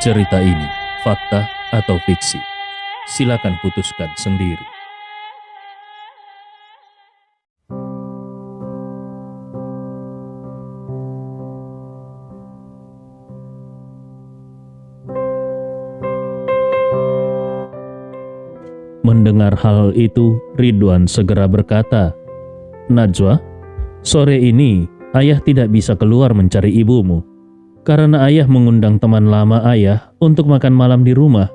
Cerita ini fakta atau fiksi? Silakan putuskan sendiri. Mendengar hal itu, Ridwan segera berkata, "Najwa, sore ini ayah tidak bisa keluar mencari ibumu, karena ayah mengundang teman lama ayah untuk makan malam di rumah.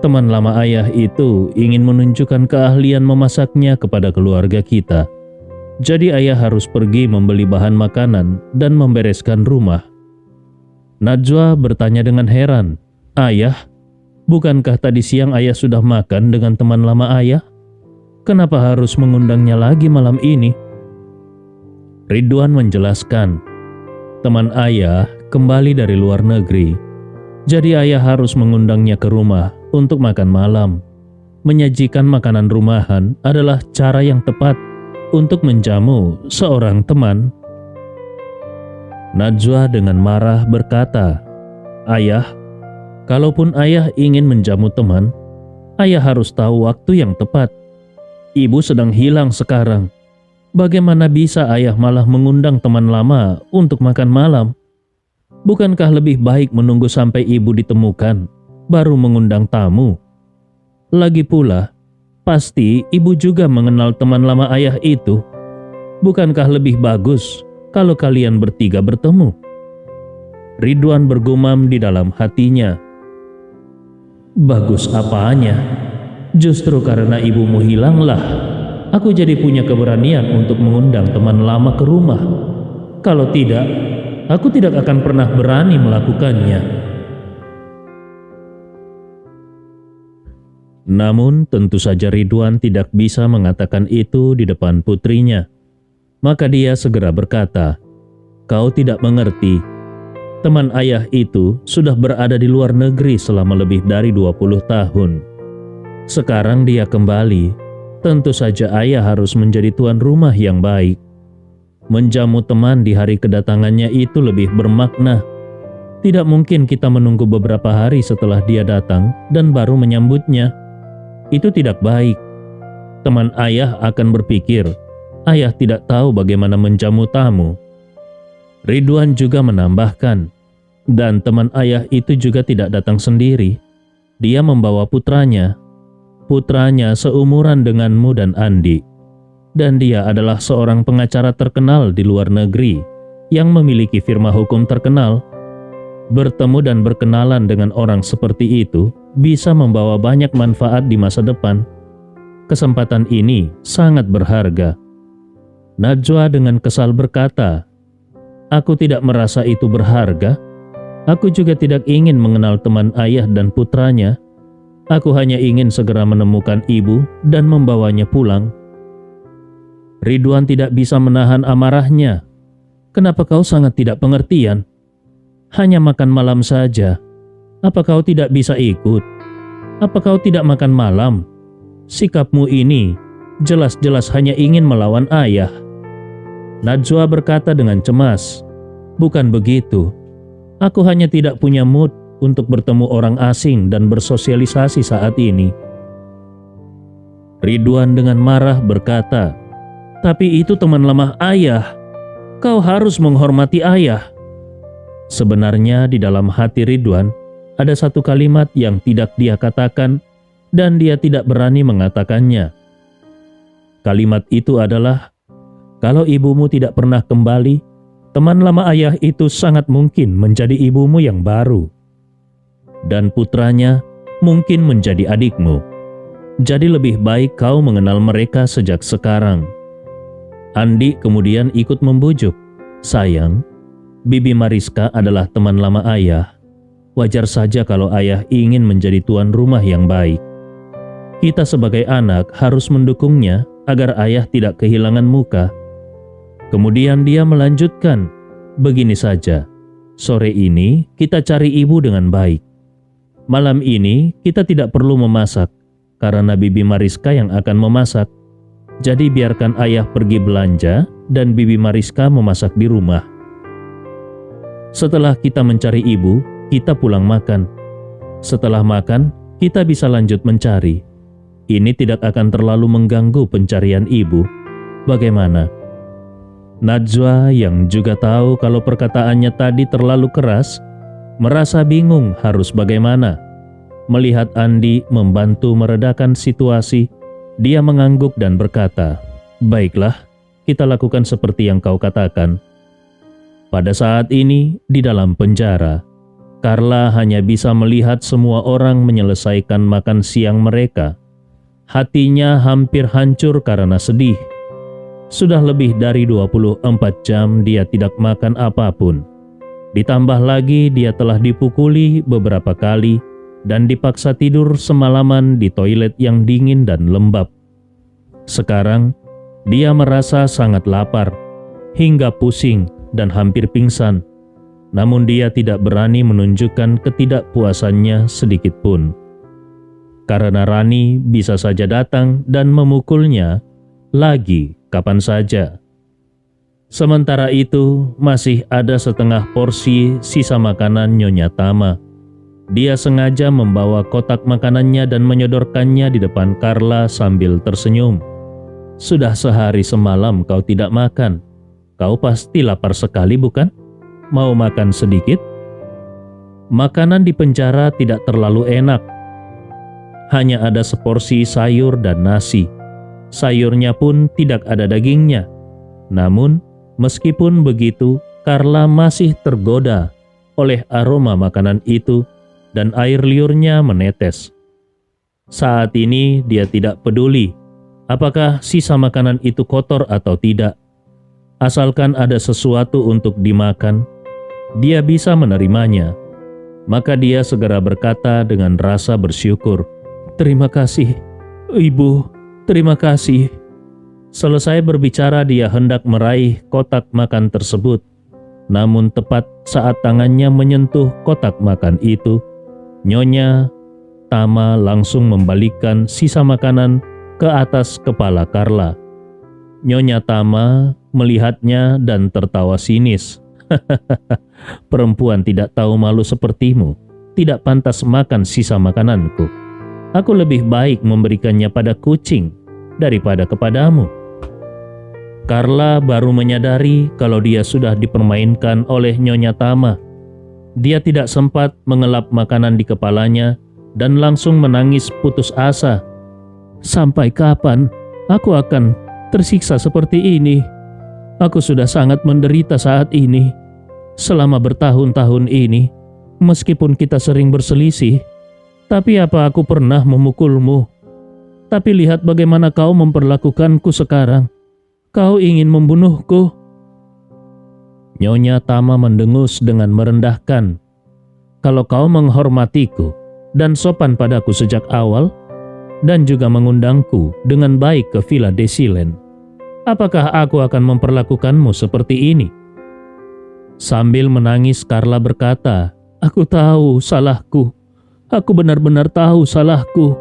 Teman lama ayah itu ingin menunjukkan keahlian memasaknya kepada keluarga kita. Jadi ayah harus pergi membeli bahan makanan dan membereskan rumah." Najwa bertanya dengan heran, "Ayah, bukankah tadi siang ayah sudah makan dengan teman lama ayah? Kenapa harus mengundangnya lagi malam ini?" Ridwan menjelaskan, teman ayah kembali dari luar negeri, jadi ayah harus mengundangnya ke rumah untuk makan malam. Menyajikan makanan rumahan adalah cara yang tepat untuk menjamu seorang teman. Najwa dengan marah berkata, "Ayah, kalaupun ayah ingin menjamu teman, ayah harus tahu waktu yang tepat. Ibu sedang hilang sekarang. Bagaimana bisa ayah malah mengundang teman lama untuk makan malam? Bukankah lebih baik menunggu sampai ibu ditemukan, baru mengundang tamu? Lagi pula, pasti ibu juga mengenal teman lama ayah itu. Bukankah lebih bagus kalau kalian bertiga bertemu?" Ridwan bergumam di dalam hatinya, "Bagus apanya? Justru karena ibumu hilanglah, aku jadi punya keberanian untuk mengundang teman lama ke rumah. Kalau tidak, aku tidak akan pernah berani melakukannya." Namun tentu saja Ridwan tidak bisa mengatakan itu di depan putrinya. Maka dia segera berkata, "Kau tidak mengerti. Teman ayah itu sudah berada di luar negeri selama lebih dari 20 tahun. Sekarang dia kembali. Tentu saja ayah harus menjadi tuan rumah yang baik. Menjamu teman di hari kedatangannya itu lebih bermakna. Tidak mungkin kita menunggu beberapa hari setelah dia datang dan baru menyambutnya. Itu tidak baik. Teman ayah akan berpikir, ayah tidak tahu bagaimana menjamu tamu." Ridwan juga menambahkan, dan teman ayah itu juga tidak datang sendiri. Dia membawa putranya. Putranya seumuran denganmu dan Andi. Dan dia adalah seorang pengacara terkenal di luar negeri yang memiliki firma hukum terkenal. Bertemu dan berkenalan dengan orang seperti itu bisa membawa banyak manfaat di masa depan. Kesempatan ini sangat berharga. Najwa dengan kesal berkata, "Aku tidak merasa itu berharga. Aku juga tidak ingin mengenal teman ayah dan putranya. Aku hanya ingin segera menemukan ibu dan membawanya pulang." Ridwan tidak bisa menahan amarahnya. "Kenapa kau sangat tidak pengertian? Hanya makan malam saja. Apa kau tidak bisa ikut? Apa kau tidak makan malam? Sikapmu ini jelas-jelas hanya ingin melawan ayah." Najwa berkata dengan cemas, "Bukan begitu. Aku hanya tidak punya mood untuk bertemu orang asing dan bersosialisasi saat ini." Ridwan dengan marah berkata, "Tapi itu teman lama ayah. Kau harus menghormati ayah." Sebenarnya di dalam hati Ridwan ada satu kalimat yang tidak dia katakan dan dia tidak berani mengatakannya. Kalimat itu adalah, kalau ibumu tidak pernah kembali, teman lama ayah itu sangat mungkin menjadi ibumu yang baru. Dan putranya mungkin menjadi adikmu. Jadi lebih baik kau mengenal mereka sejak sekarang. Andi kemudian ikut membujuk, "Sayang, Bibi Mariska adalah teman lama ayah. Wajar saja kalau ayah ingin menjadi tuan rumah yang baik. Kita sebagai anak harus mendukungnya agar ayah tidak kehilangan muka." Kemudian dia melanjutkan, "Begini saja, sore ini kita cari ibu dengan baik. Malam ini kita tidak perlu memasak, karena Bibi Mariska yang akan memasak. Jadi biarkan ayah pergi belanja dan Bibi Mariska memasak di rumah. Setelah kita mencari ibu, kita pulang makan. Setelah makan, kita bisa lanjut mencari. Ini tidak akan terlalu mengganggu pencarian ibu. Bagaimana?" Najwa yang juga tahu kalau perkataannya tadi terlalu keras, merasa bingung harus bagaimana. Melihat Andi membantu meredakan situasi, dia mengangguk dan berkata, "Baiklah, kita lakukan seperti yang kau katakan." Pada saat ini, di dalam penjara, Carla hanya bisa melihat semua orang menyelesaikan makan siang mereka. Hatinya hampir hancur karena sedih. Sudah lebih dari 24 jam dia tidak makan apapun. Ditambah lagi dia telah dipukuli beberapa kali dan dipaksa tidur semalaman di toilet yang dingin dan lembab. Sekarang, dia merasa sangat lapar, hingga pusing dan hampir pingsan. Namun dia tidak berani menunjukkan ketidakpuasannya sedikit pun. Karena Rani bisa saja datang dan memukulnya lagi kapan saja. Sementara itu, masih ada setengah porsi sisa makanan Nyonya Tama. Dia sengaja membawa kotak makanannya dan menyodorkannya di depan Carla sambil tersenyum. "Sudah sehari semalam kau tidak makan. Kau pasti lapar sekali, bukan? Mau makan sedikit?" Makanan di penjara tidak terlalu enak. Hanya ada seporsi sayur dan nasi. Sayurnya pun tidak ada dagingnya. Namun, meskipun begitu, Carla masih tergoda oleh aroma makanan itu dan air liurnya menetes. Saat ini dia tidak peduli apakah sisa makanan itu kotor atau tidak. Asalkan ada sesuatu untuk dimakan, dia bisa menerimanya. Maka dia segera berkata dengan rasa bersyukur, "Terima kasih, Ibu. Terima kasih." Selesai berbicara, dia hendak meraih kotak makan tersebut. Namun tepat saat tangannya menyentuh kotak makan itu, Nyonya Tama langsung membalikkan sisa makanan ke atas kepala Carla. Nyonya Tama melihatnya dan tertawa sinis. "Perempuan tidak tahu malu sepertimu tidak pantas makan sisa makananku. Aku lebih baik memberikannya pada kucing daripada kepadamu." Carla baru menyadari kalau dia sudah dipermainkan oleh Nyonya Tama. Dia tidak sempat mengelap makanan di kepalanya dan langsung menangis putus asa. "Sampai kapan aku akan tersiksa seperti ini? Aku sudah sangat menderita saat ini. Selama bertahun-tahun ini, meskipun kita sering berselisih, tapi apa aku pernah memukulmu? Tapi lihat bagaimana kau memperlakukanku sekarang. Kau ingin membunuhku." Nyonya Tama mendengus dengan merendahkan. "Kalau kau menghormatiku dan sopan padaku sejak awal, dan juga mengundangku dengan baik ke Villa Desilen, apakah aku akan memperlakukanmu seperti ini?" Sambil menangis, Carla berkata, "Aku tahu salahku. Aku benar-benar tahu salahku.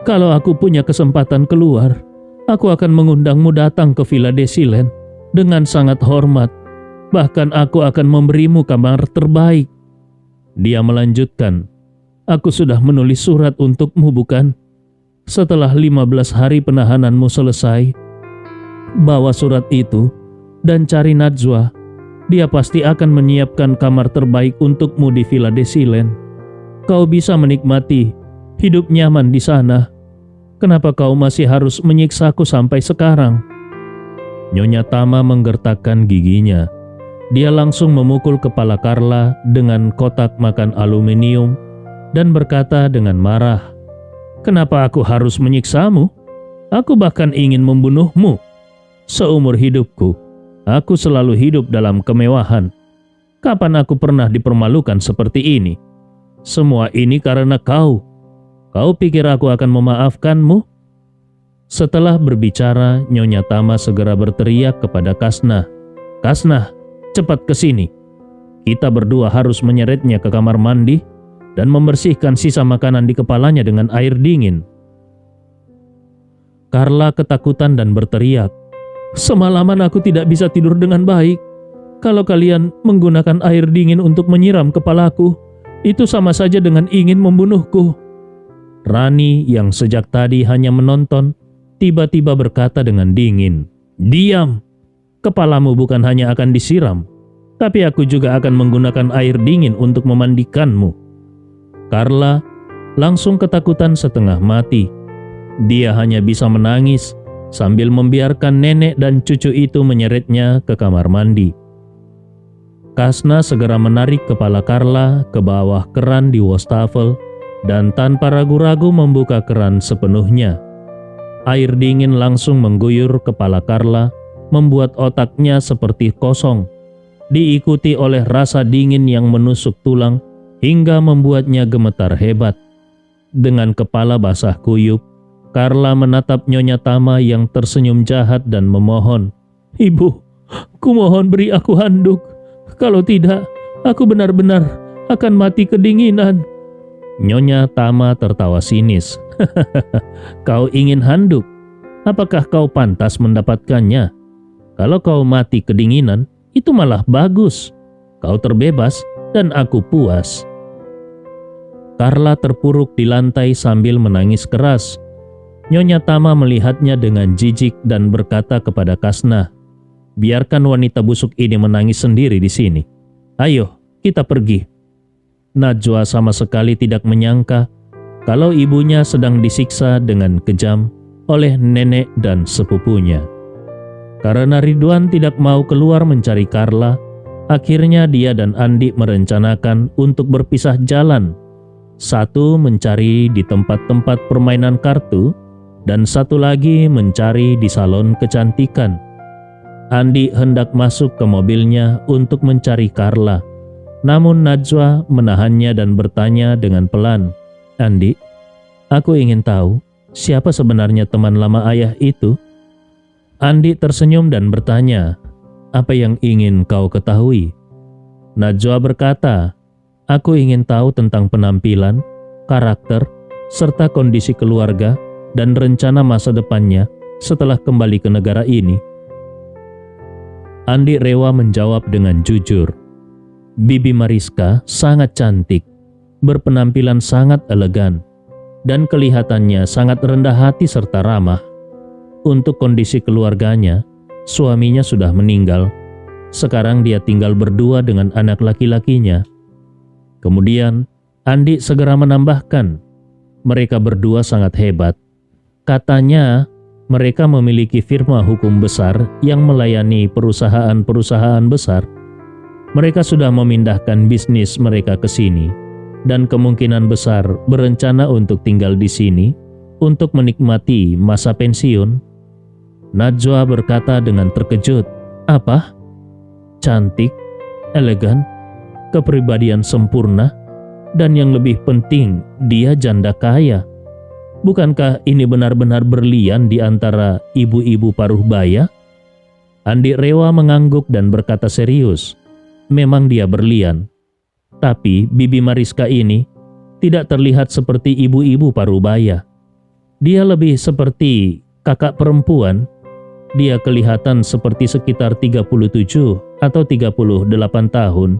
Kalau aku punya kesempatan keluar, aku akan mengundangmu datang ke Villa Desilen dengan sangat hormat. Bahkan aku akan memberimu kamar terbaik." Dia melanjutkan, "Aku sudah menulis surat untukmu, bukan? Setelah 15 hari penahananmu selesai, bawa surat itu dan cari Najwa. Dia pasti akan menyiapkan kamar terbaik untukmu di Villa Desilen. Kau bisa menikmati hidup nyaman di sana. Kenapa kau masih harus menyiksaku sampai sekarang?" Nyonya Tama menggertakkan giginya. Dia langsung memukul kepala Carla dengan kotak makan aluminium dan berkata dengan marah, "Kenapa aku harus menyiksamu? Aku bahkan ingin membunuhmu. Seumur hidupku, aku selalu hidup dalam kemewahan. Kapan aku pernah dipermalukan seperti ini? Semua ini karena kau. Kau pikir aku akan memaafkanmu?" Setelah berbicara, Nyonya Tama segera berteriak kepada Kasnah, "Kasnah, cepat ke sini. Kita berdua harus menyeretnya ke kamar mandi dan membersihkan sisa makanan di kepalanya dengan air dingin." Carla ketakutan dan berteriak, "Semalaman aku tidak bisa tidur dengan baik. Kalau kalian menggunakan air dingin untuk menyiram kepalaku, Itu sama saja dengan ingin membunuhku." Rani yang sejak tadi hanya menonton, tiba-tiba berkata dengan dingin, "Diam! Kepalamu bukan hanya akan disiram, tapi aku juga akan menggunakan air dingin untuk memandikanmu." Carla langsung ketakutan setengah mati. Dia hanya bisa menangis sambil membiarkan nenek dan cucu itu menyeretnya ke kamar mandi. Kasna segera menarik kepala Carla ke bawah keran di wastafel dan tanpa ragu-ragu membuka keran sepenuhnya. Air dingin langsung mengguyur kepala Carla, membuat otaknya seperti kosong, diikuti oleh rasa dingin yang menusuk tulang hingga membuatnya gemetar hebat. Dengan kepala basah kuyup, Carla menatap Nyonya Tama yang tersenyum jahat dan memohon, "Ibu, kumohon beri aku handuk. Kalau tidak, aku benar-benar akan mati kedinginan." Nyonya Tama tertawa sinis. "Kau ingin handuk? Apakah kau pantas mendapatkannya? Kalau kau mati kedinginan, itu malah bagus. Kau terbebas dan aku puas." Carla terpuruk di lantai sambil menangis keras. Nyonya Tama melihatnya dengan jijik dan berkata kepada Kasna, "Biarkan wanita busuk ini menangis sendiri di sini. Ayo, kita pergi." Najwa sama sekali tidak menyangka kalau ibunya sedang disiksa dengan kejam oleh nenek dan sepupunya. Karena Ridwan tidak mau keluar mencari Carla, akhirnya dia dan Andi merencanakan untuk berpisah jalan. Satu mencari di tempat-tempat permainan kartu, dan satu lagi mencari di salon kecantikan. Andi hendak masuk ke mobilnya untuk mencari Carla, namun Najwa menahannya dan bertanya dengan pelan, "Andi, aku ingin tahu siapa sebenarnya teman lama ayah itu?" Andi tersenyum dan bertanya, "Apa yang ingin kau ketahui?" Najwa berkata, "Aku ingin tahu tentang penampilan, karakter, serta kondisi keluarga dan rencana masa depannya setelah kembali ke negara ini." Andi Rewa menjawab dengan jujur, "Bibi Mariska sangat cantik, berpenampilan sangat elegan, dan kelihatannya sangat rendah hati serta ramah. Untuk kondisi keluarganya, suaminya sudah meninggal. Sekarang dia tinggal berdua dengan anak laki-lakinya." Kemudian Andi segera menambahkan, "Mereka berdua sangat hebat. Katanya mereka memiliki firma hukum besar yang melayani perusahaan-perusahaan besar. Mereka sudah memindahkan bisnis mereka ke sini dan kemungkinan besar berencana untuk tinggal di sini untuk menikmati masa pensiun." Najwa berkata dengan terkejut, "Apa? Cantik, elegan, kepribadian sempurna, dan yang lebih penting, dia janda kaya. Bukankah ini benar-benar berlian di antara ibu-ibu paruh baya?" Andi Rewa mengangguk dan berkata serius, "Memang dia berlian. Tapi Bibi Mariska ini tidak terlihat seperti ibu-ibu paruh baya. Dia lebih seperti kakak perempuan. Dia kelihatan seperti sekitar 37 atau 38 tahun.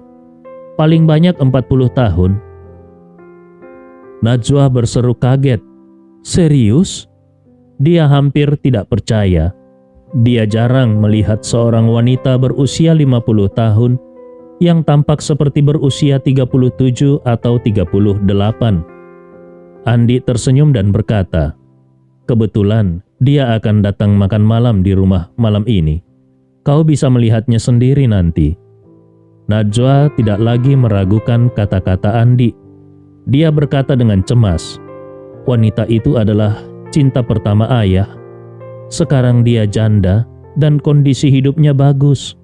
Paling banyak 40 tahun. Najwa berseru kaget. "Serius?" Dia hampir tidak percaya. Dia jarang melihat seorang wanita berusia 50 tahun yang tampak seperti berusia 37 atau 38. Andi tersenyum dan berkata, "Kebetulan dia akan datang makan malam di rumah malam ini. Kau bisa melihatnya sendiri nanti." Najwa tidak lagi meragukan kata-kata Andi. Dia berkata dengan cemas, "Wanita itu adalah cinta pertama ayah. Sekarang dia janda dan kondisi hidupnya bagus.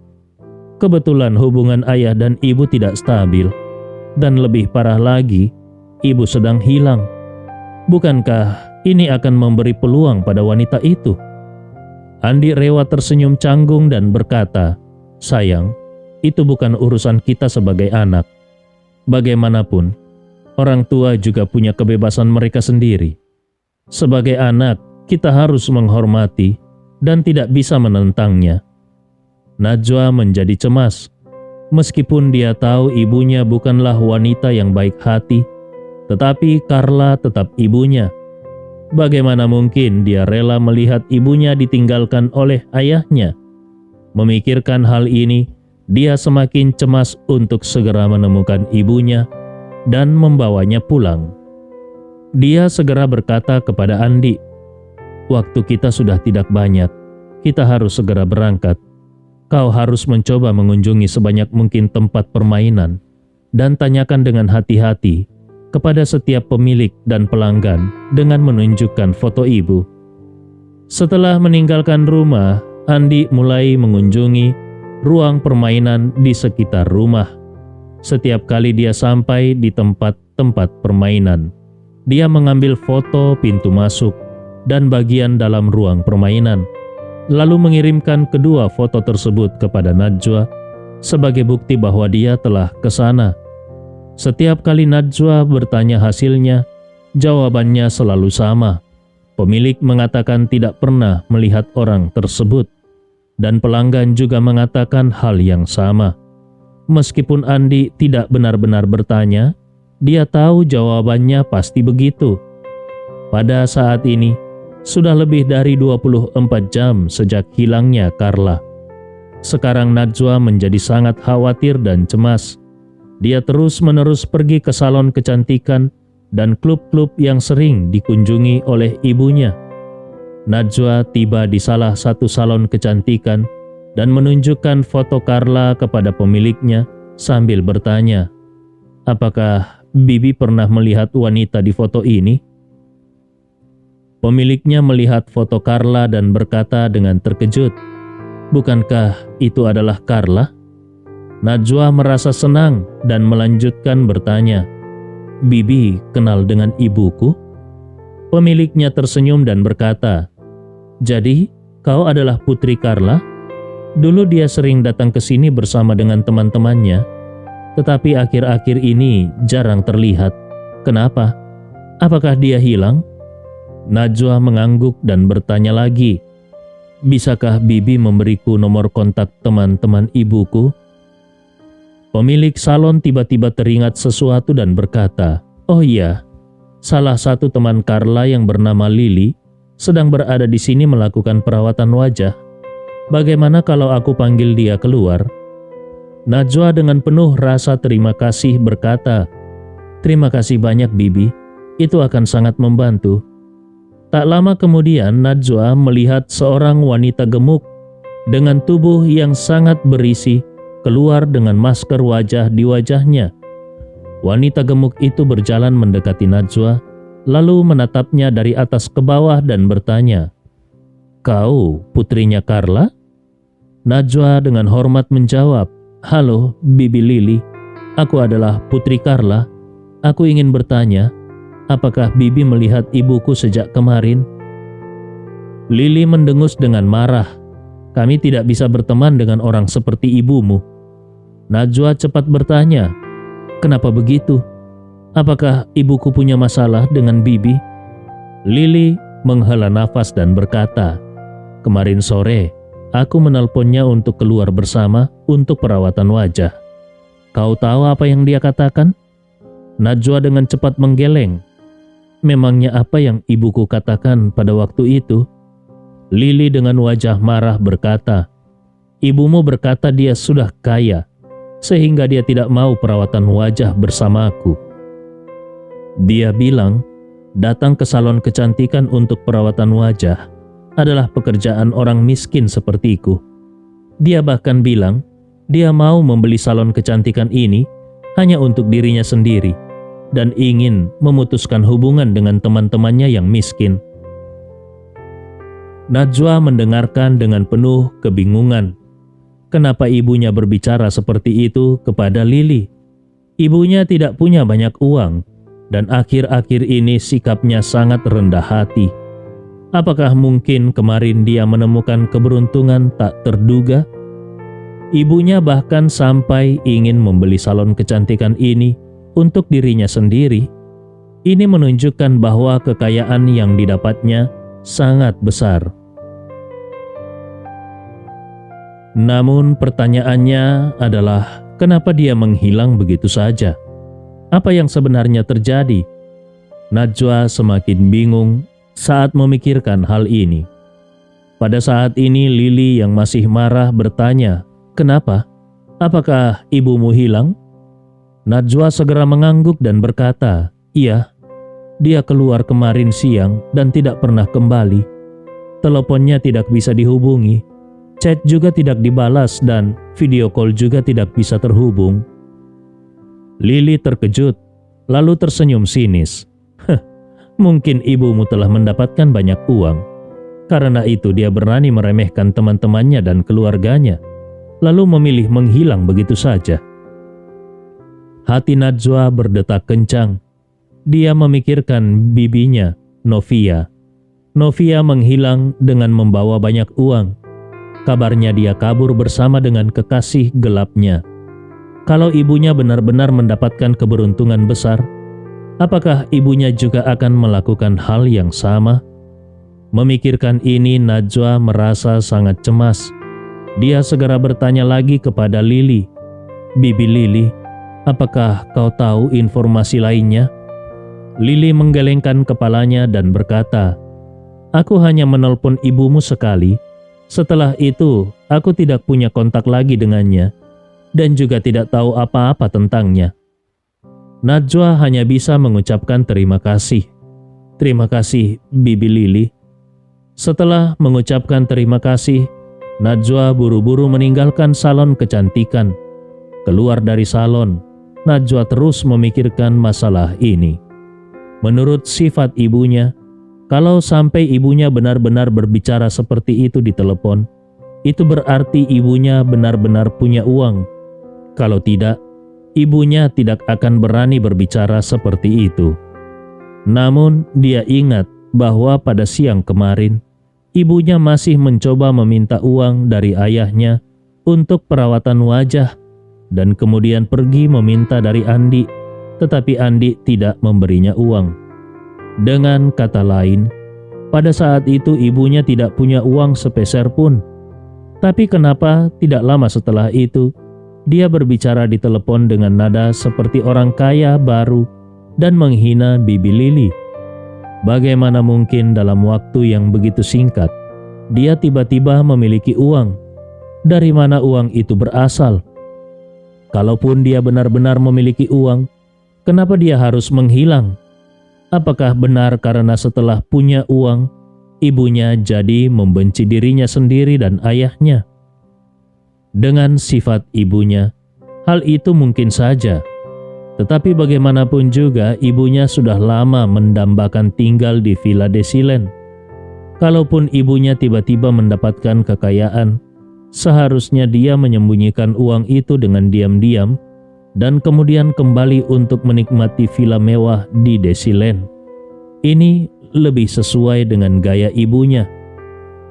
Kebetulan hubungan ayah dan ibu tidak stabil. Dan lebih parah lagi, ibu sedang hilang. Bukankah ini akan memberi peluang pada wanita itu?" Andi Rewa tersenyum canggung dan berkata, "Sayang, itu bukan urusan kita sebagai anak. Bagaimanapun, orang tua juga punya kebebasan mereka sendiri. Sebagai anak, kita harus menghormati dan tidak bisa menentangnya." Najwa menjadi cemas. Meskipun dia tahu ibunya bukanlah wanita yang baik hati, tetapi Carla tetap ibunya. Bagaimana mungkin dia rela melihat ibunya ditinggalkan oleh ayahnya? Memikirkan hal ini, dia semakin cemas untuk segera menemukan ibunya dan membawanya pulang. Dia segera berkata kepada Andi, "Waktu kita sudah tidak banyak, kita harus segera berangkat. Kau harus mencoba mengunjungi sebanyak mungkin tempat permainan dan tanyakan dengan hati-hati kepada setiap pemilik dan pelanggan dengan menunjukkan foto ibu." Setelah meninggalkan rumah, Andi mulai mengunjungi ruang permainan di sekitar rumah. Setiap kali dia sampai di tempat-tempat permainan, dia mengambil foto pintu masuk dan bagian dalam ruang permainan, lalu mengirimkan kedua foto tersebut kepada Najwa sebagai bukti bahwa dia telah ke sana. Setiap kali Najwa bertanya hasilnya, jawabannya selalu sama. Pemilik mengatakan tidak pernah melihat orang tersebut, dan pelanggan juga mengatakan hal yang sama. Meskipun Andi tidak benar-benar bertanya, dia tahu jawabannya pasti begitu. Pada saat ini, sudah lebih dari 24 jam sejak hilangnya Carla. Sekarang Najwa menjadi sangat khawatir dan cemas. Dia terus-menerus pergi ke salon kecantikan dan klub-klub yang sering dikunjungi oleh ibunya. Najwa tiba di salah satu salon kecantikan dan menunjukkan foto Carla kepada pemiliknya sambil bertanya, "Apakah Bibi pernah melihat wanita di foto ini?" Pemiliknya melihat foto Carla dan berkata dengan terkejut, "Bukankah itu adalah Carla?" Najwa merasa senang dan melanjutkan bertanya, "Bibi kenal dengan ibuku?" Pemiliknya tersenyum dan berkata, "Jadi kau adalah putri Carla? Dulu dia sering datang ke sini bersama dengan teman-temannya, tetapi akhir-akhir ini jarang terlihat. Kenapa? Apakah dia hilang?" Najwa mengangguk dan bertanya lagi, "Bisakah Bibi memberiku nomor kontak teman-teman ibuku?" Pemilik salon tiba-tiba teringat sesuatu dan berkata, "Oh iya, salah satu teman Carla yang bernama Lily sedang berada di sini melakukan perawatan wajah. Bagaimana kalau aku panggil dia keluar?" Najwa dengan penuh rasa terima kasih berkata, "Terima kasih banyak Bibi, itu akan sangat membantu." Tak lama kemudian Najwa melihat seorang wanita gemuk dengan tubuh yang sangat berisi keluar dengan masker wajah di wajahnya. Wanita gemuk itu berjalan mendekati Najwa, lalu menatapnya dari atas ke bawah dan bertanya, "Kau putrinya Carla?" Najwa dengan hormat menjawab, "Halo, Bibi Lily. Aku adalah putri Carla. Aku ingin bertanya, apakah Bibi melihat ibuku sejak kemarin?" Lily mendengus dengan marah. "Kami tidak bisa berteman dengan orang seperti ibumu." Najwa cepat bertanya, "Kenapa begitu? Apakah ibuku punya masalah dengan Bibi?" Lily menghela nafas dan berkata, "Kemarin sore, aku menelponnya untuk keluar bersama untuk perawatan wajah. Kau tahu apa yang dia katakan?" Najwa dengan cepat menggeleng. "Memangnya apa yang ibuku katakan pada waktu itu?" Lily dengan wajah marah berkata, "Ibumu berkata dia sudah kaya, sehingga dia tidak mau perawatan wajah bersamaku. Dia bilang, datang ke salon kecantikan untuk perawatan wajah adalah pekerjaan orang miskin sepertiku. Dia bahkan bilang, dia mau membeli salon kecantikan ini hanya untuk dirinya sendiri dan ingin memutuskan hubungan dengan teman-temannya yang miskin." Najwa mendengarkan dengan penuh kebingungan. Kenapa ibunya berbicara seperti itu kepada Lily? Ibunya tidak punya banyak uang dan akhir-akhir ini sikapnya sangat rendah hati. Apakah mungkin kemarin dia menemukan keberuntungan tak terduga? Ibunya bahkan sampai ingin membeli salon kecantikan ini untuk dirinya sendiri. Ini menunjukkan bahwa kekayaan yang didapatnya sangat besar. Namun pertanyaannya adalah, Kenapa dia menghilang begitu saja? Apa yang sebenarnya terjadi? Najwa semakin bingung saat memikirkan hal ini. Pada saat ini Lili yang masih marah bertanya, "Kenapa? Apakah ibumu hilang?" Najwa segera mengangguk dan berkata, "Iya, dia keluar kemarin siang dan tidak pernah kembali. Teleponnya tidak bisa dihubungi, chat juga tidak dibalas dan video call juga tidak bisa terhubung." Lili terkejut, lalu tersenyum sinis. Mungkin ibumu telah mendapatkan banyak uang. Karena itu dia berani meremehkan teman-temannya dan keluarganya, lalu memilih menghilang begitu saja. Hati Najwa berdetak kencang. Dia memikirkan bibinya, Novia. Novia menghilang dengan membawa banyak uang. Kabarnya dia kabur bersama dengan kekasih gelapnya. Kalau ibunya benar-benar mendapatkan keberuntungan besar, apakah ibunya juga akan melakukan hal yang sama? Memikirkan ini, Najwa merasa sangat cemas. Dia segera bertanya lagi kepada Lili, "Bibi Lili, apakah kau tahu informasi lainnya?" Lili menggelengkan kepalanya dan berkata, "Aku hanya menelpon ibumu sekali. Setelah itu, aku tidak punya kontak lagi dengannya dan juga tidak tahu apa-apa tentangnya." Najwa hanya bisa mengucapkan terima kasih. "Terima kasih, Bibi Lili." Setelah mengucapkan terima kasih, Najwa buru-buru meninggalkan salon kecantikan. Keluar dari salon, Najwa terus memikirkan masalah ini. Menurut sifat ibunya, kalau sampai ibunya benar-benar berbicara seperti itu di telepon, itu berarti ibunya benar-benar punya uang. Kalau tidak, ibunya tidak akan berani berbicara seperti itu. Namun dia ingat bahwa pada siang kemarin, ibunya masih mencoba meminta uang dari ayahnya untuk perawatan wajah dan kemudian pergi meminta dari Andi, tetapi Andi tidak memberinya uang. Dengan kata lain, pada saat itu ibunya tidak punya uang sepeser pun. Tapi kenapa tidak lama setelah itu, dia berbicara di telepon dengan nada seperti orang kaya baru dan menghina Bibi Lili? Bagaimana mungkin dalam waktu yang begitu singkat, dia tiba-tiba memiliki uang? Dari mana uang itu berasal? Kalaupun dia benar-benar memiliki uang, kenapa dia harus menghilang? Apakah benar karena setelah punya uang, ibunya jadi membenci dirinya sendiri dan ayahnya? Dengan sifat ibunya, hal itu mungkin saja. Tetapi bagaimanapun juga ibunya sudah lama mendambakan tinggal di Villa Desilen. Kalaupun ibunya tiba-tiba mendapatkan kekayaan, seharusnya dia menyembunyikan uang itu dengan diam-diam dan kemudian kembali untuk menikmati villa mewah di Desilen. Ini lebih sesuai dengan gaya ibunya.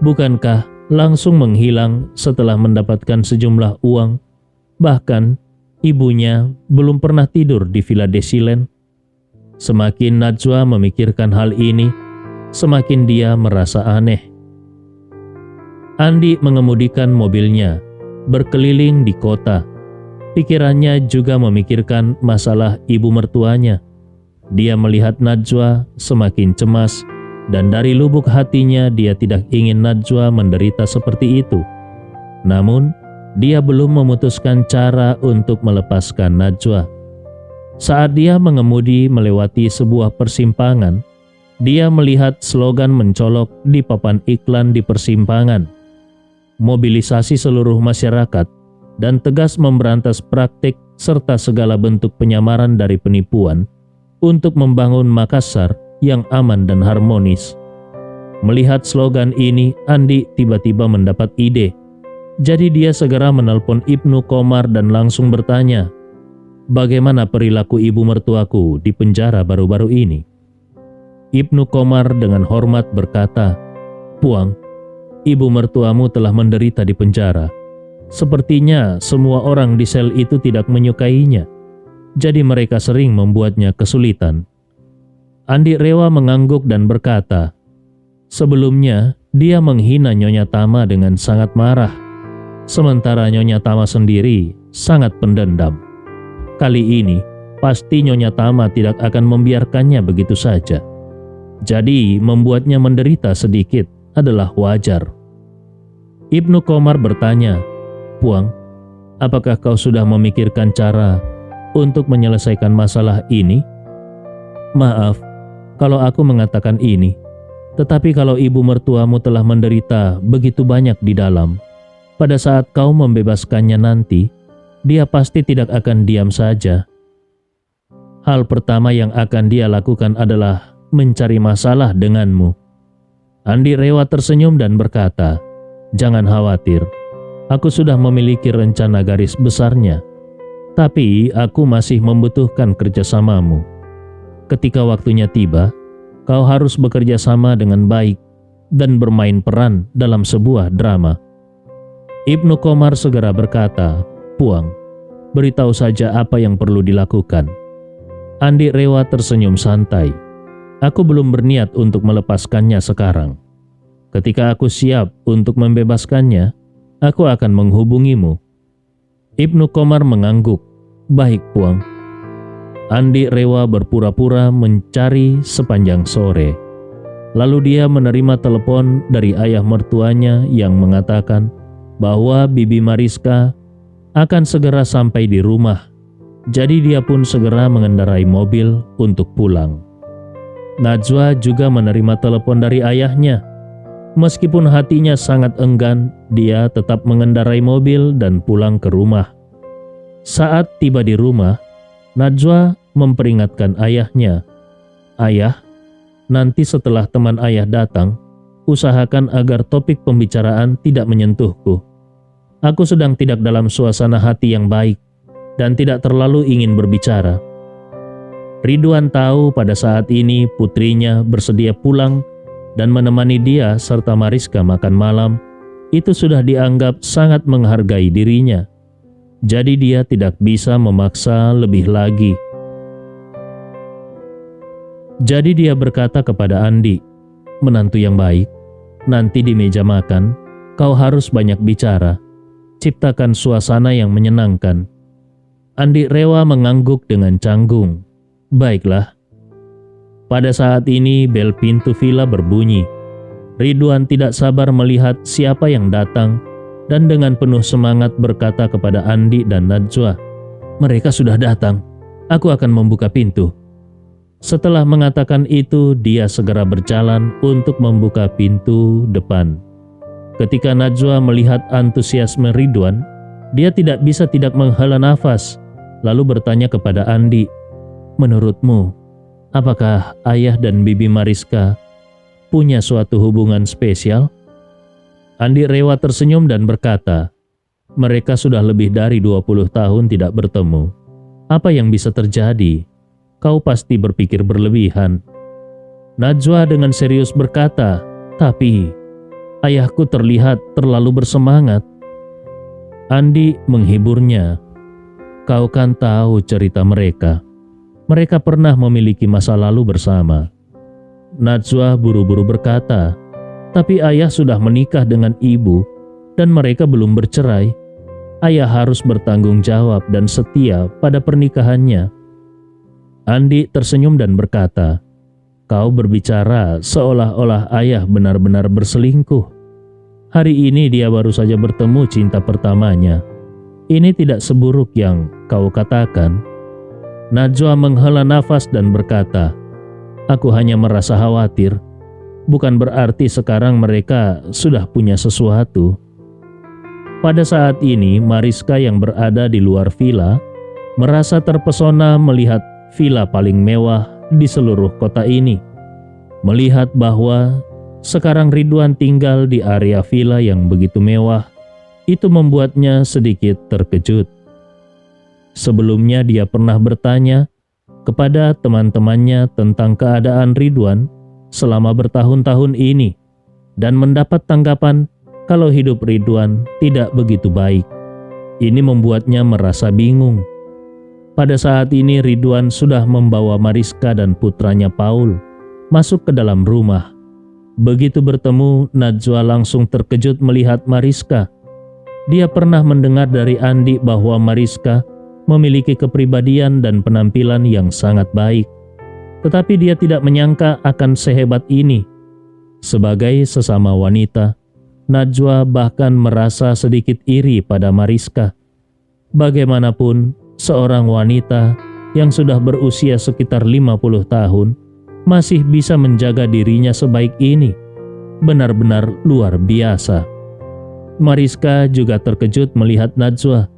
Bukankah langsung menghilang setelah mendapatkan sejumlah uang? Bahkan ibunya belum pernah tidur di Villa Desilen. Semakin Najwa memikirkan hal ini, semakin dia merasa aneh. Andi mengemudikan mobilnya, berkeliling di kota. Pikirannya juga memikirkan masalah ibu mertuanya. Dia melihat Najwa semakin cemas, dan dari lubuk hatinya dia tidak ingin Najwa menderita seperti itu. Namun, dia belum memutuskan cara untuk melepaskan Najwa. Saat dia mengemudi melewati sebuah persimpangan, dia melihat slogan mencolok di papan iklan di persimpangan. Mobilisasi seluruh masyarakat dan tegas memberantas praktik serta segala bentuk penyamaran dari penipuan untuk membangun Makassar yang aman dan harmonis. Melihat slogan ini, Andi tiba-tiba mendapat ide. Jadi dia segera menelpon Ibnu Komar dan langsung bertanya, "Bagaimana perilaku ibu mertuaku di penjara baru-baru ini?" Ibnu Komar dengan hormat berkata, "Puang, ibu mertuamu telah menderita di penjara. Sepertinya semua orang di sel itu tidak menyukainya, jadi mereka sering membuatnya kesulitan." Andi Rewa mengangguk dan berkata, "Sebelumnya dia menghina Nyonya Tama dengan sangat marah. Sementara Nyonya Tama sendiri sangat pendendam. Kali ini pasti Nyonya Tama tidak akan membiarkannya begitu saja. Jadi membuatnya menderita sedikit adalah wajar. Ibnu Komar bertanya, "Puang, apakah kau sudah memikirkan cara untuk menyelesaikan masalah ini?" "Maaf kalau aku mengatakan ini, tetapi kalau ibu mertuamu telah menderita begitu banyak di dalam, pada saat kau membebaskannya nanti, dia pasti tidak akan diam saja. Hal pertama yang akan dia lakukan adalah mencari masalah denganmu." Andi Rewa tersenyum dan berkata, "Jangan khawatir, aku sudah memiliki rencana garis besarnya, tapi aku masih membutuhkan kerjasamamu. Ketika waktunya tiba, kau harus bekerja sama dengan baik dan bermain peran dalam sebuah drama." Ibnu Komar segera berkata, "Puang, beritahu saja apa yang perlu dilakukan." Andi Rewa tersenyum santai. "Aku belum berniat untuk melepaskannya sekarang. Ketika aku siap untuk membebaskannya, aku akan menghubungimu." Ibnu Komar mengangguk. "Baik, Puang." Andi Rewa berpura-pura mencari sepanjang sore. Lalu dia menerima telepon dari ayah mertuanya yang mengatakan bahwa Bibi Mariska akan segera sampai di rumah. Jadi dia pun segera mengendarai mobil untuk pulang. Najwa juga menerima telepon dari ayahnya. Meskipun hatinya sangat enggan, dia tetap mengendarai mobil dan pulang ke rumah. Saat tiba di rumah, Najwa memperingatkan ayahnya, "Ayah, nanti setelah teman ayah datang, usahakan agar topik pembicaraan tidak menyentuhku. Aku sedang tidak dalam suasana hati yang baik dan tidak terlalu ingin berbicara." Ridwan tahu pada saat ini putrinya bersedia pulang dan menemani dia serta Mariska makan malam, itu sudah dianggap sangat menghargai dirinya. Jadi dia tidak bisa memaksa lebih lagi. Jadi dia berkata kepada Andi, "Menantu yang baik, nanti di meja makan, kau harus banyak bicara. Ciptakan suasana yang menyenangkan." Andi Rewa mengangguk dengan canggung. "Baiklah." Pada saat ini bel pintu villa berbunyi. Ridwan tidak sabar melihat siapa yang datang dan dengan penuh semangat berkata kepada Andi dan Najwa, "Mereka sudah datang. Aku akan membuka pintu." Setelah mengatakan itu, dia segera berjalan untuk membuka pintu depan. Ketika Najwa melihat antusiasme Ridwan, dia tidak bisa tidak menghela nafas, lalu bertanya kepada Andi, "Menurutmu, apakah ayah dan Bibi Mariska punya suatu hubungan spesial?" Andi Rewa tersenyum dan berkata, "Mereka sudah lebih dari 20 tahun tidak bertemu. Apa yang bisa terjadi? Kau pasti berpikir berlebihan." Najwa dengan serius berkata, "Tapi ayahku terlihat terlalu bersemangat." Andi menghiburnya, "Kau kan tahu cerita mereka. Mereka pernah memiliki masa lalu bersama." Najwa buru-buru berkata, "Tapi ayah sudah menikah dengan ibu dan mereka belum bercerai. Ayah harus bertanggung jawab dan setia pada pernikahannya." Andi tersenyum dan berkata, "Kau berbicara seolah-olah ayah benar-benar berselingkuh. Hari ini dia baru saja bertemu cinta pertamanya. Ini tidak seburuk yang kau katakan." Najwa menghela nafas dan berkata, "Aku hanya merasa khawatir. Bukan berarti sekarang mereka sudah punya sesuatu." Pada saat ini, Mariska yang berada di luar villa merasa terpesona melihat villa paling mewah di seluruh kota ini. Melihat bahwa sekarang Ridwan tinggal di area villa yang begitu mewah, itu membuatnya sedikit terkejut. Sebelumnya dia pernah bertanya kepada teman-temannya tentang keadaan Ridwan selama bertahun-tahun ini dan mendapat tanggapan kalau hidup Ridwan tidak begitu baik. Ini membuatnya merasa bingung. Pada saat ini Ridwan sudah membawa Mariska dan putranya Paul masuk ke dalam rumah. Begitu bertemu, Najwa langsung terkejut melihat Mariska. Dia pernah mendengar dari Andi bahwa Mariska memiliki kepribadian dan penampilan yang sangat baik. Tetapi dia tidak menyangka akan sehebat ini. Sebagai sesama wanita, Najwa bahkan merasa sedikit iri pada Mariska. Bagaimanapun, seorang wanita yang sudah berusia sekitar 50 tahun masih bisa menjaga dirinya sebaik ini. Benar-benar luar biasa. Mariska juga terkejut melihat Najwa.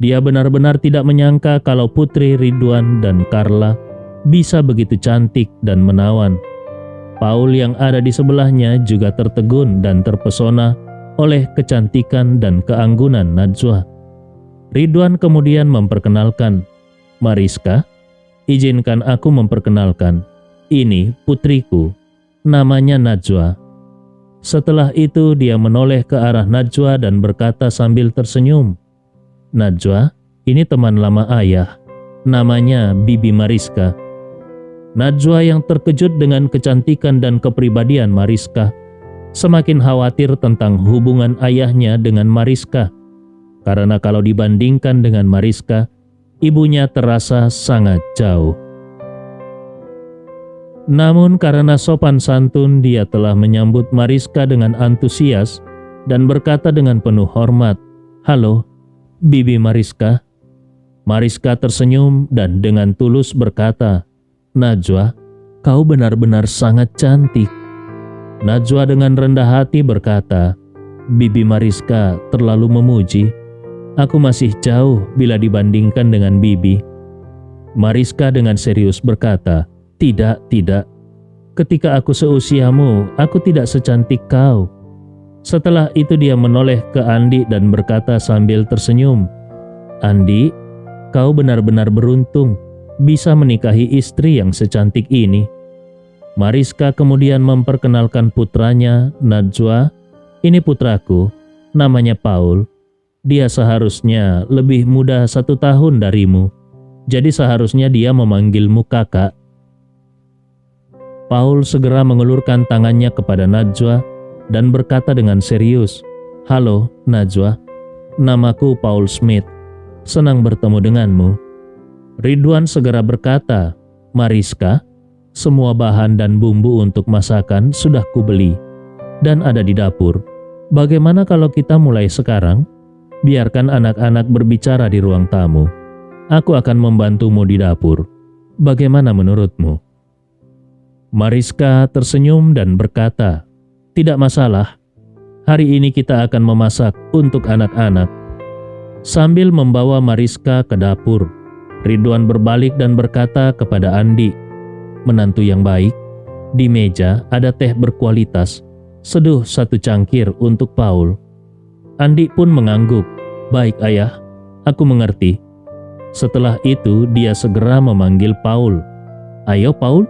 Dia benar-benar tidak menyangka kalau Putri Ridwan dan Carla bisa begitu cantik dan menawan. Paul yang ada di sebelahnya juga tertegun dan terpesona oleh kecantikan dan keanggunan Najwa. Ridwan kemudian memperkenalkan, "Mariska, izinkan aku memperkenalkan. Ini putriku, namanya Najwa." Setelah itu dia menoleh ke arah Najwa dan berkata sambil tersenyum, "Najwa, ini teman lama ayah, namanya Bibi Mariska." Najwa yang terkejut dengan kecantikan dan kepribadian Mariska semakin khawatir tentang hubungan ayahnya dengan Mariska, karena kalau dibandingkan dengan Mariska, ibunya terasa sangat jauh. Namun karena sopan santun, dia telah menyambut Mariska dengan antusias dan berkata dengan penuh hormat, "Halo, Bibi Mariska." Mariska tersenyum dan dengan tulus berkata, "Najwa, kau benar-benar sangat cantik." Najwa dengan rendah hati berkata, "Bibi Mariska terlalu memuji. Aku masih jauh bila dibandingkan dengan Bibi." Mariska dengan serius berkata, Tidak. Ketika aku seusiamu, aku tidak secantik kau." Setelah itu dia menoleh ke Andi dan berkata sambil tersenyum, "Andi, kau benar-benar beruntung bisa menikahi istri yang secantik ini." Mariska kemudian memperkenalkan putranya, "Najwa, ini putraku, namanya Paul. Dia seharusnya lebih muda 1 tahun darimu, jadi seharusnya dia memanggilmu kakak." Paul segera mengulurkan tangannya kepada Najwa dan berkata dengan serius, "Halo Najwa, namaku Paul Smith. Senang bertemu denganmu." Ridwan segera berkata, "Mariska, semua bahan dan bumbu untuk masakan sudah kubeli dan ada di dapur. Bagaimana kalau kita mulai sekarang? Biarkan anak-anak berbicara di ruang tamu. Aku akan membantumu di dapur. Bagaimana menurutmu?" Mariska tersenyum dan berkata, "Tidak masalah. Hari ini kita akan memasak untuk anak-anak." Sambil membawa Mariska ke dapur, Ridwan berbalik dan berkata kepada Andi, "Menantu yang baik, di meja ada teh berkualitas. Seduh 1 cangkir untuk Paul." Andi pun mengangguk, "Baik ayah, aku mengerti." Setelah itu dia segera memanggil Paul. "Ayo Paul,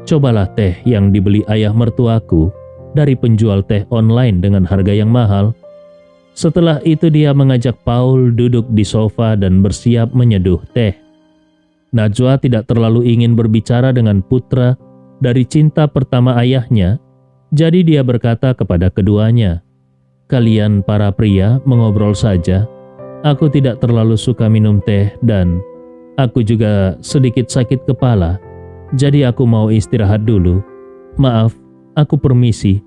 cobalah teh yang dibeli ayah mertuaku dari penjual teh online dengan harga yang mahal." Setelah itu dia mengajak Paul duduk di sofa dan bersiap menyeduh teh. Najwa tidak terlalu ingin berbicara dengan putra dari cinta pertama ayahnya, jadi dia berkata kepada keduanya, "Kalian para pria mengobrol saja. Aku tidak terlalu suka minum teh dan aku juga sedikit sakit kepala. Jadi aku mau istirahat dulu. Maaf, aku permisi."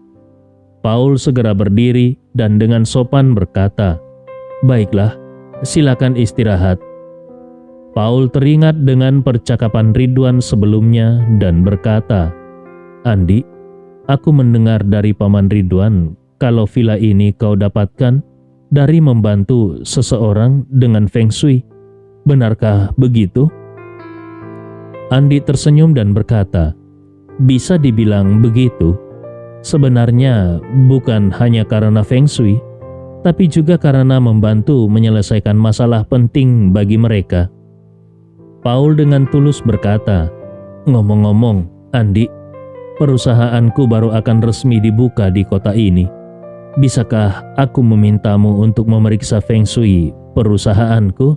Paul segera berdiri dan dengan sopan berkata, "Baiklah, silakan istirahat." Paul teringat dengan percakapan Ridwan sebelumnya dan berkata, "Andi, aku mendengar dari Paman Ridwan kalau villa ini kau dapatkan dari membantu seseorang dengan Feng Shui. Benarkah begitu?" Andi tersenyum dan berkata, "Bisa dibilang begitu. Sebenarnya bukan hanya karena Feng Shui, tapi juga karena membantu menyelesaikan masalah penting bagi mereka." Paul dengan tulus berkata, "Ngomong-ngomong, Andi, perusahaanku baru akan resmi dibuka di kota ini. Bisakah aku memintamu untuk memeriksa Feng Shui perusahaanku?"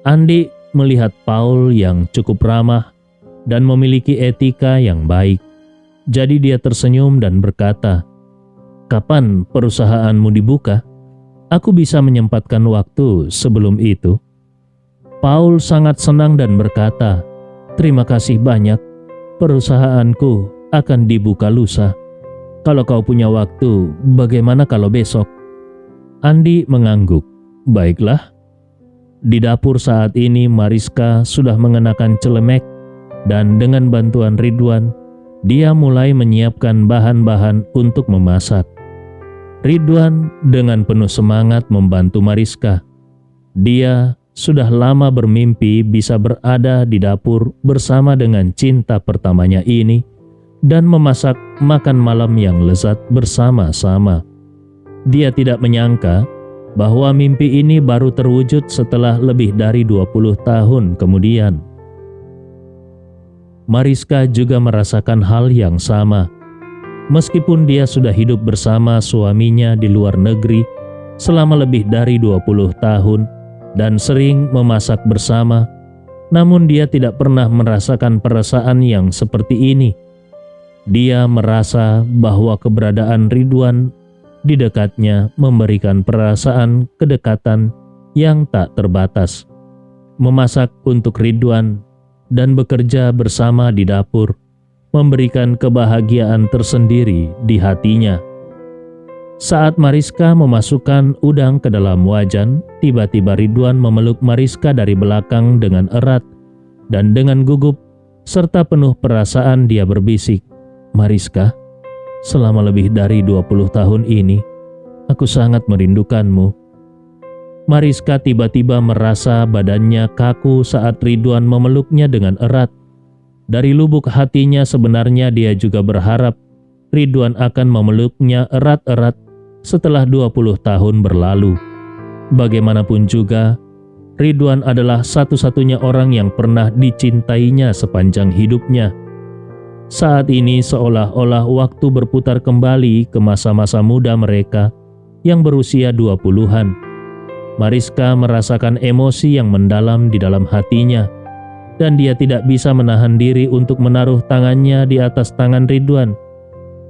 Andi melihat Paul yang cukup ramah dan memiliki etika yang baik. Jadi dia tersenyum dan berkata, "Kapan perusahaanmu dibuka? aku bisa menyempatkan waktu sebelum itu." Paul sangat senang dan berkata, "Terima kasih banyak, perusahaanku akan dibuka lusa. Kalau kau punya waktu, bagaimana kalau besok?" Andi mengangguk. "Baiklah." Di dapur saat ini Mariska sudah mengenakan celemek dan dengan bantuan Ridwan, dia mulai menyiapkan bahan-bahan untuk memasak. Ridwan dengan penuh semangat membantu Mariska. Dia sudah lama bermimpi bisa berada di dapur bersama dengan cinta pertamanya ini dan memasak makan malam yang lezat bersama-sama. Dia tidak menyangka bahwa mimpi ini baru terwujud setelah lebih dari 20 tahun kemudian. Mariska juga merasakan hal yang sama. Meskipun dia sudah hidup bersama suaminya di luar negeri selama lebih dari 20 tahun dan sering memasak bersama, namun dia tidak pernah merasakan perasaan yang seperti ini. Dia merasa bahwa keberadaan Ridwan di dekatnya memberikan perasaan kedekatan yang tak terbatas. Memasak untuk Ridwan dan bekerja bersama di dapur memberikan kebahagiaan tersendiri di hatinya. Saat Mariska memasukkan udang ke dalam wajan, tiba-tiba Ridwan memeluk Mariska dari belakang dengan erat dan dengan gugup serta penuh perasaan dia berbisik, "Mariska, selama lebih dari 20 tahun ini, aku sangat merindukanmu." Mariska tiba-tiba merasa badannya kaku saat Ridwan memeluknya dengan erat. Dari lubuk hatinya sebenarnya dia juga berharap Ridwan akan memeluknya erat-erat setelah 20 tahun berlalu. Bagaimanapun juga, Ridwan adalah satu-satunya orang yang pernah dicintainya sepanjang hidupnya. Saat ini seolah-olah waktu berputar kembali ke masa-masa muda mereka yang berusia 20-an. Mariska merasakan emosi yang mendalam di dalam hatinya, dan dia tidak bisa menahan diri untuk menaruh tangannya di atas tangan Ridwan.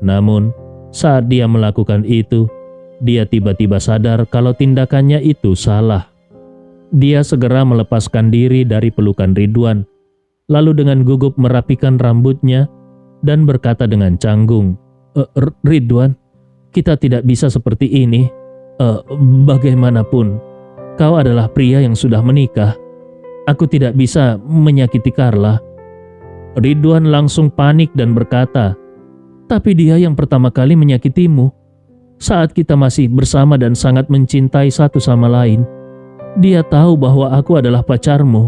Namun, saat dia melakukan itu, dia tiba-tiba sadar kalau tindakannya itu salah. Dia segera melepaskan diri dari pelukan Ridwan, lalu dengan gugup merapikan rambutnya dan berkata dengan canggung, "Ridwan, kita tidak bisa seperti ini. Bagaimanapun, kau adalah pria yang sudah menikah. Aku tidak bisa menyakiti Carla." Ridwan langsung panik dan berkata, "Tapi dia yang pertama kali menyakitimu. Saat kita masih bersama dan sangat mencintai satu sama lain, dia tahu bahwa aku adalah pacarmu.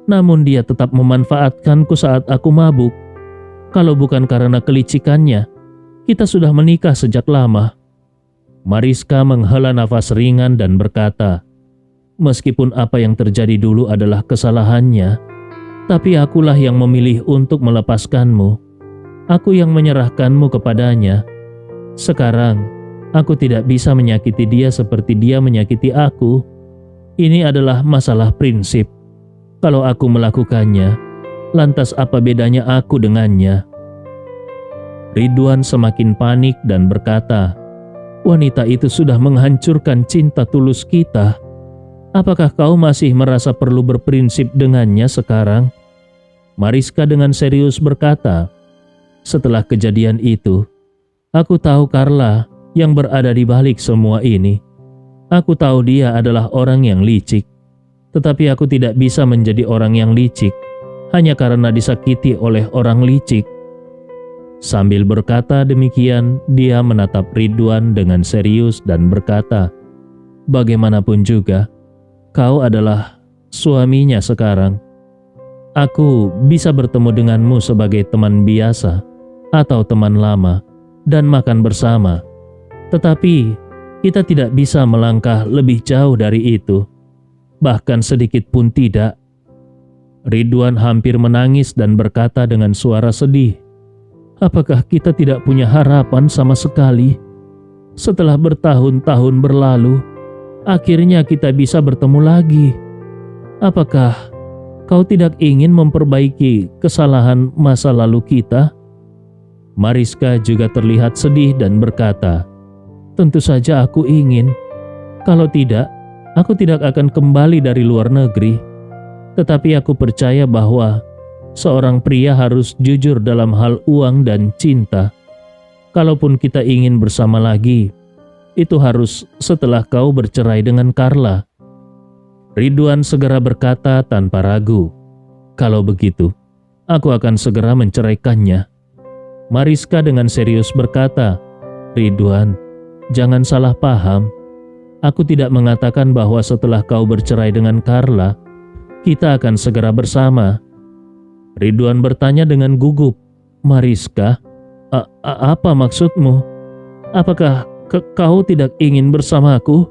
Namun dia tetap memanfaatkanku saat aku mabuk. Kalau bukan karena kelicikannya, kita sudah menikah sejak lama." Mariska menghela nafas ringan dan berkata, "Meskipun apa yang terjadi dulu adalah kesalahannya, tapi akulah yang memilih untuk melepaskanmu. Aku yang menyerahkanmu kepadanya. Sekarang, aku tidak bisa menyakiti dia seperti dia menyakiti aku. Ini adalah masalah prinsip. Kalau aku melakukannya, lantas apa bedanya aku dengannya?" Ridwan semakin panik dan berkata, "Wanita itu sudah menghancurkan cinta tulus kita. Apakah kau masih merasa perlu berprinsip dengannya sekarang?" Mariska dengan serius berkata, "Setelah kejadian itu, aku tahu Carla yang berada di balik semua ini. Aku tahu dia adalah orang yang licik, tetapi aku tidak bisa menjadi orang yang licik hanya karena disakiti oleh orang licik." Sambil berkata demikian, dia menatap Ridwan dengan serius dan berkata, "Bagaimanapun juga, kau adalah suaminya sekarang. Aku bisa bertemu denganmu sebagai teman biasa atau teman lama dan makan bersama. Tetapi kita tidak bisa melangkah lebih jauh dari itu, bahkan sedikit pun tidak." Ridwan hampir menangis dan berkata dengan suara sedih, "Apakah kita tidak punya harapan sama sekali? Setelah bertahun-tahun berlalu, akhirnya kita bisa bertemu lagi. Apakah kau tidak ingin memperbaiki kesalahan masa lalu kita?" Mariska juga terlihat sedih dan berkata, "Tentu saja aku ingin. Kalau tidak, aku tidak akan kembali dari luar negeri. Tetapi aku percaya bahwa seorang pria harus jujur dalam hal uang dan cinta. Kalaupun kita ingin bersama lagi, itu harus setelah kau bercerai dengan Carla." Ridwan segera berkata tanpa ragu, "Kalau begitu, aku akan segera menceraikannya." Mariska dengan serius berkata, "Ridwan, jangan salah paham. Aku tidak mengatakan bahwa setelah kau bercerai dengan Carla, kita akan segera bersama." Ridwan bertanya dengan gugup, "Mariska, apa maksudmu? Apakah kau tidak ingin bersamaku?"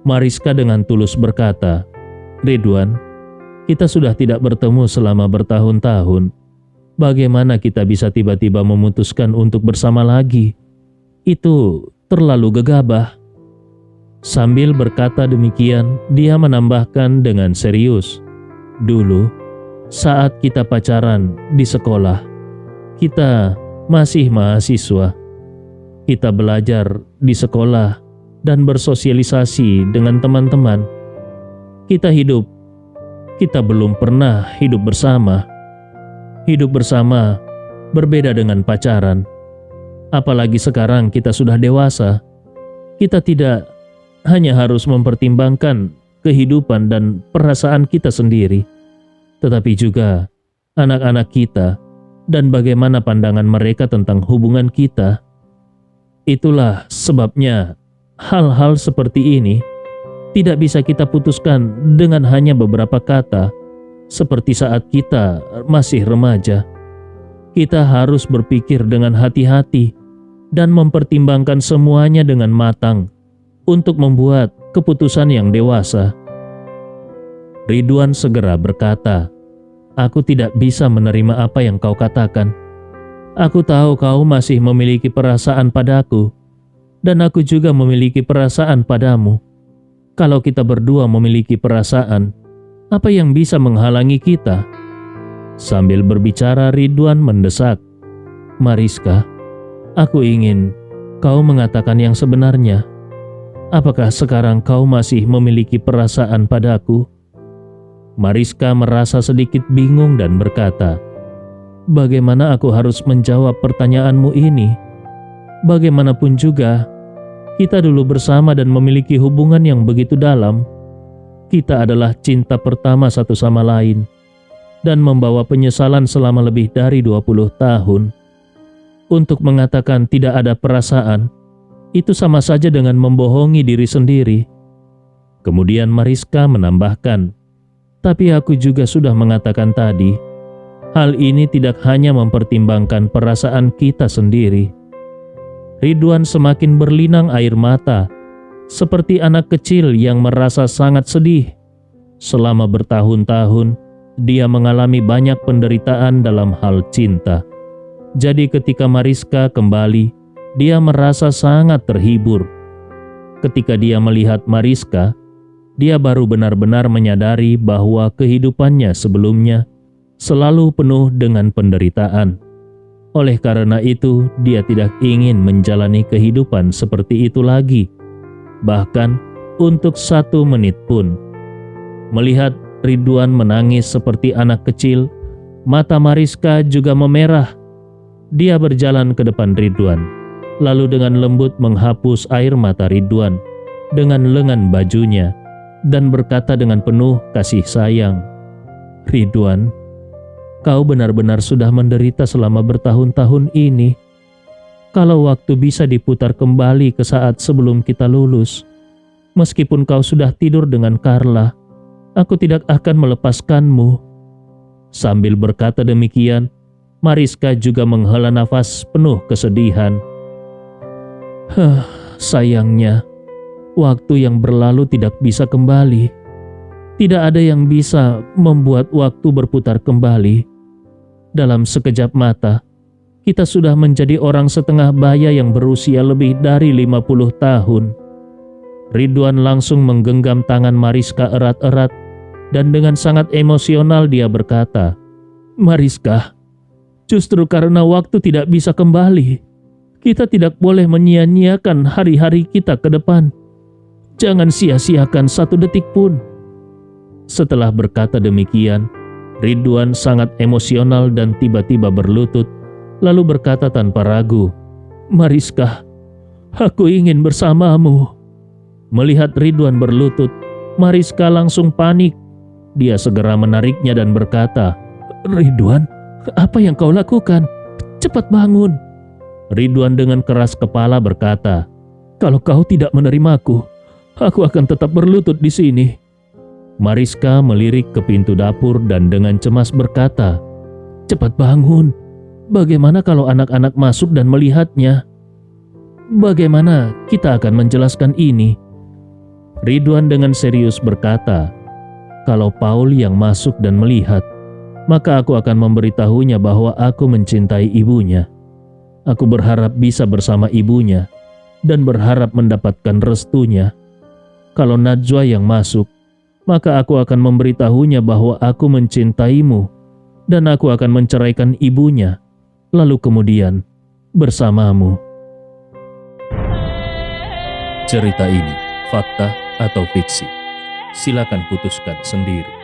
Mariska dengan tulus berkata, "Ridwan, kita sudah tidak bertemu selama bertahun-tahun. Bagaimana kita bisa tiba-tiba memutuskan untuk bersama lagi? Itu terlalu gegabah." Sambil berkata demikian, dia menambahkan dengan serius, "Dulu, saat kita pacaran di sekolah, kita masih mahasiswa. Kita belajar di sekolah dan bersosialisasi dengan teman-teman. Kita belum pernah hidup bersama. Hidup bersama berbeda dengan pacaran. Apalagi sekarang kita sudah dewasa. Kita tidak hanya harus mempertimbangkan kehidupan dan perasaan kita sendiri, tetapi juga anak-anak kita dan bagaimana pandangan mereka tentang hubungan kita. Itulah sebabnya hal-hal seperti ini tidak bisa kita putuskan dengan hanya beberapa kata, seperti saat kita masih remaja. Kita harus berpikir dengan hati-hati dan mempertimbangkan semuanya dengan matang untuk membuat keputusan yang dewasa." Ridwan segera berkata, "Aku tidak bisa menerima apa yang kau katakan. Aku tahu kau masih memiliki perasaan padaku, dan aku juga memiliki perasaan padamu. Kalau kita berdua memiliki perasaan, apa yang bisa menghalangi kita?" Sambil berbicara, Ridwan mendesak, "Mariska, aku ingin kau mengatakan yang sebenarnya. Apakah sekarang kau masih memiliki perasaan padaku?" Mariska merasa sedikit bingung dan berkata, "Bagaimana aku harus menjawab pertanyaanmu ini? Bagaimanapun juga, kita dulu bersama dan memiliki hubungan yang begitu dalam. Kita adalah cinta pertama satu sama lain dan membawa penyesalan selama lebih dari 20 tahun. Untuk mengatakan tidak ada perasaan, itu sama saja dengan membohongi diri sendiri." Kemudian Mariska menambahkan, "Tapi aku juga sudah mengatakan tadi, hal ini tidak hanya mempertimbangkan perasaan kita sendiri." Ridwan semakin berlinang air mata, seperti anak kecil yang merasa sangat sedih. Selama bertahun-tahun, dia mengalami banyak penderitaan dalam hal cinta. Jadi ketika Mariska kembali, dia merasa sangat terhibur. Ketika dia melihat Mariska, dia baru benar-benar menyadari bahwa kehidupannya sebelumnya selalu penuh dengan penderitaan. Oleh karena itu, dia tidak ingin menjalani kehidupan seperti itu lagi, bahkan untuk 1 menit pun. Melihat Ridwan menangis seperti anak kecil, mata Mariska juga memerah. Dia berjalan ke depan Ridwan, lalu dengan lembut menghapus air mata Ridwan dengan lengan bajunya dan berkata dengan penuh kasih sayang, "Ridwan, kau benar-benar sudah menderita selama bertahun-tahun ini. Kalau waktu bisa diputar kembali ke saat sebelum kita lulus, meskipun kau sudah tidur dengan Carla, aku tidak akan melepaskanmu." Sambil berkata demikian, Mariska juga menghela nafas penuh kesedihan. Sayangnya, waktu yang berlalu tidak bisa kembali. Tidak ada yang bisa membuat waktu berputar kembali. Dalam sekejap mata, kita sudah menjadi orang setengah baya yang berusia lebih dari 50 tahun. Ridwan langsung menggenggam tangan Mariska erat-erat dan dengan sangat emosional dia berkata, "Mariska, justru karena waktu tidak bisa kembali, kita tidak boleh menyia-nyiakan hari-hari kita ke depan. Jangan sia-siakan satu detik pun." Setelah berkata demikian, Ridwan sangat emosional dan tiba-tiba berlutut, lalu berkata tanpa ragu, "Mariska, aku ingin bersamamu." Melihat Ridwan berlutut, Mariska langsung panik. Dia segera menariknya dan berkata, "Ridwan, apa yang kau lakukan? Cepat bangun." Ridwan dengan keras kepala berkata, "Kalau kau tidak menerimaku, aku akan tetap berlutut di sini." Mariska melirik ke pintu dapur dan dengan cemas berkata, "Cepat bangun. Bagaimana kalau anak-anak masuk dan melihatnya? Bagaimana kita akan menjelaskan ini?" Ridwan dengan serius berkata, "Kalau Paul yang masuk dan melihat, maka aku akan memberitahunya bahwa aku mencintai ibunya. Aku berharap bisa bersama ibunya dan berharap mendapatkan restunya. Kalau Najwa yang masuk, maka aku akan memberitahunya bahwa aku mencintaimu dan aku akan menceraikan ibunya, lalu kemudian bersamamu." Cerita ini fakta atau fiksi? Silakan putuskan sendiri.